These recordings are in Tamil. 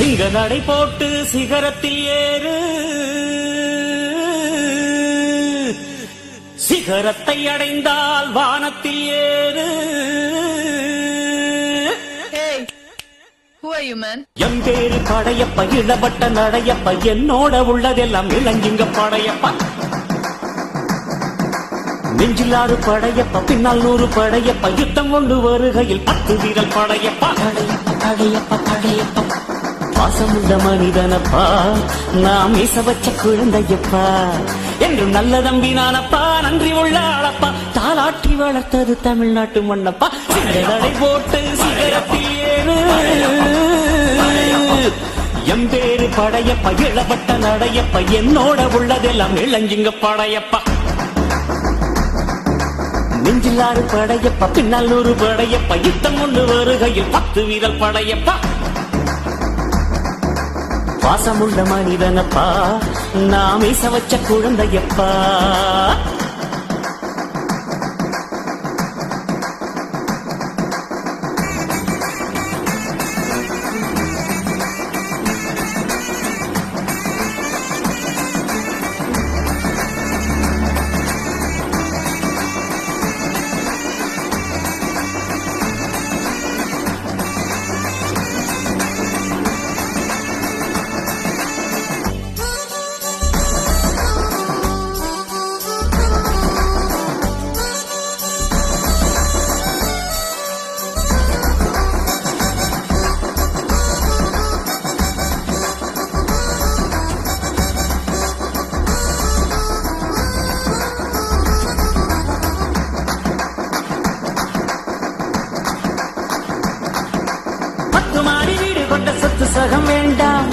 சிங்க நடை போட்டு சிகரத்தில் ஏறு, சிகரத்தை அடைந்தால் வானத்தில் ஏறு. எம் பேரு படையப்ப, இளவட்ட நடையப்ப, என்னோட உள்ளதெல்லாம் இளங்கிங்க படையப்பா. நெஞ்சிலாறு படையப்ப, பின்னால் 100 படையப்ப, யுத்தம் கொண்டு வருகையில் 10 வீரல் படையப்பா. படையப்ப படையப்ப படையப்ப, பாசமுள்ள மனிதனப்பா, நாம் மீச வச்ச குழந்தையப்பா, என்று நல்ல தம்பி நானப்பா, நன்றி உள்ள ஆளப்பா, தாலாட்டி வளர்த்தது தமிழ்நாட்டு மண்ணப்பா. சிங்கடை போட்டு சிகரத்தில் ஏறு, எம் பேரு படையப்ப, இளவட்ட நடையப்ப, என்னோட உள்ளதெல்லாம் இளஞ்சிங்க படையப்பா. நெஞ்சிலாறு படையப்ப, பின்னால் 100 படையப்ப, யுத்தம் கொண்டு வருகையில் 10 வீரல் படையப்பா. பாசமுள்ள மனிதனப்பா, நாம் மீச வச்ச குழந்தையப்பா. சொத்து சகம் வேண்டாம்,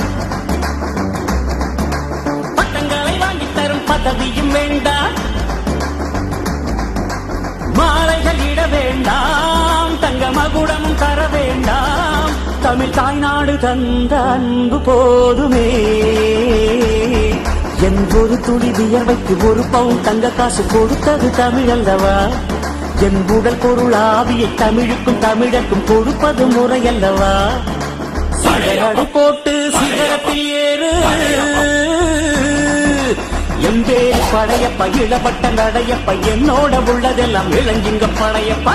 பட்டங்களை வாங்கி தரும் பதவியும் வேண்டாம், மாலைகள் இட வேண்டாம், தங்க மகுடமும் தர வேண்டாம், தமிழ் தாய்நாடு தந்த அன்பு போதுமே. என் ஒரு துளி வியர்வைக்கு 1 பவுன் தங்க காசு கொடுத்தது தமிழ் அல்லவா. என் உடல் பொருள் ஆவியை தமிழுக்கும் தமிழருக்கும் கொடுப்பது முறை அல்லவா. சிகரடை போட்டு சிகரத்தில் ஏறு, எம் பேரு படையப்ப, இளவட்ட நடையப்ப, என்னோட உள்ளதெல்லாம் இளஞ்சிங்க படையப்பா.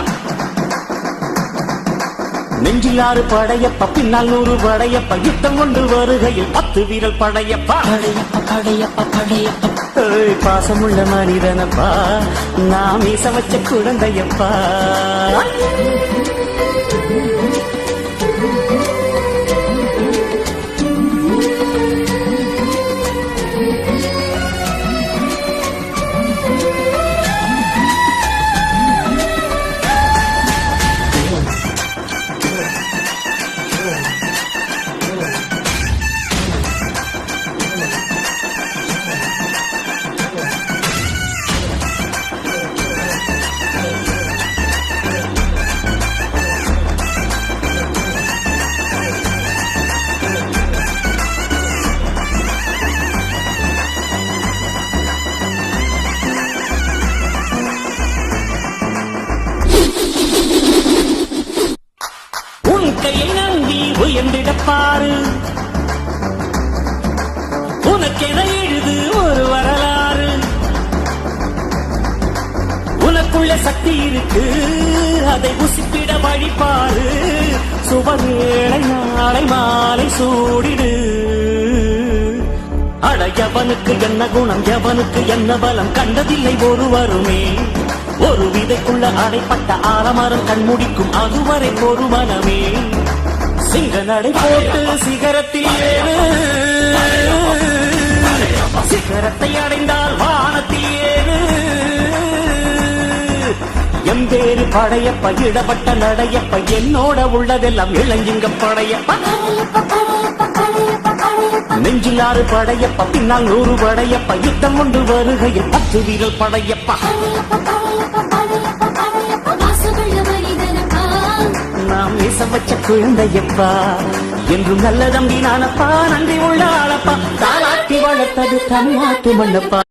நெஞ்சிலாறு படையப்ப, பின்னால் 100 படையப்ப, யுத்தம் கொண்டு வருகையில் 10 வீரல் படையப்பா. படையப்ப படையப்ப படையப்ப, பாசமுள்ள மனிதனப்பா, நாம் மீச வச்ச குழந்தையப்பா. கையை நம்பி உயர்ந்திடப்பாரு, உனக்கென எழுது ஒரு வரலாறு, உனக்குள்ள சக்தி இருக்கு, அதை உசிப்பிட வழிபாரு, சுபவேளை நாளை மாலை சூடிடு. அட எவனுக்கு என்ன குணம், எவனுக்கு என்ன பலம், கண்டதில்லை ஒருவருமே. ஒரு விதைக்குள்ள அடைப்பட்ட ஆலமரம் கண்முடிக்கும், அதுவரை ஒரு மனமே. சிங்க நடை போட்டு சிகரத்தில் ஏறு, சிகரத்தை அடைந்தால் வானத்தில் ஏறு. எம் பேரு படையப்ப, இளவட்ட நடையப்ப, என்னோட உள்ளதெல்லாம் இளஞ்சிங்க படையப்ப. நெஞ்சிலாறு படையப்ப, பின்னால் 100 படையப்ப, யுத்தம் கொண்டு வருகையில் 10 வீரல் படையப்பா. நாம் மீச வச்ச குழந்தையப்பா, என்றும் நல்ல தம்பி நானப்பா, நன்றி உள்ள ஆளப்பா, தாலாட்டி வளர்த்தது தமிழ்நாட்டு மண்ணப்பா.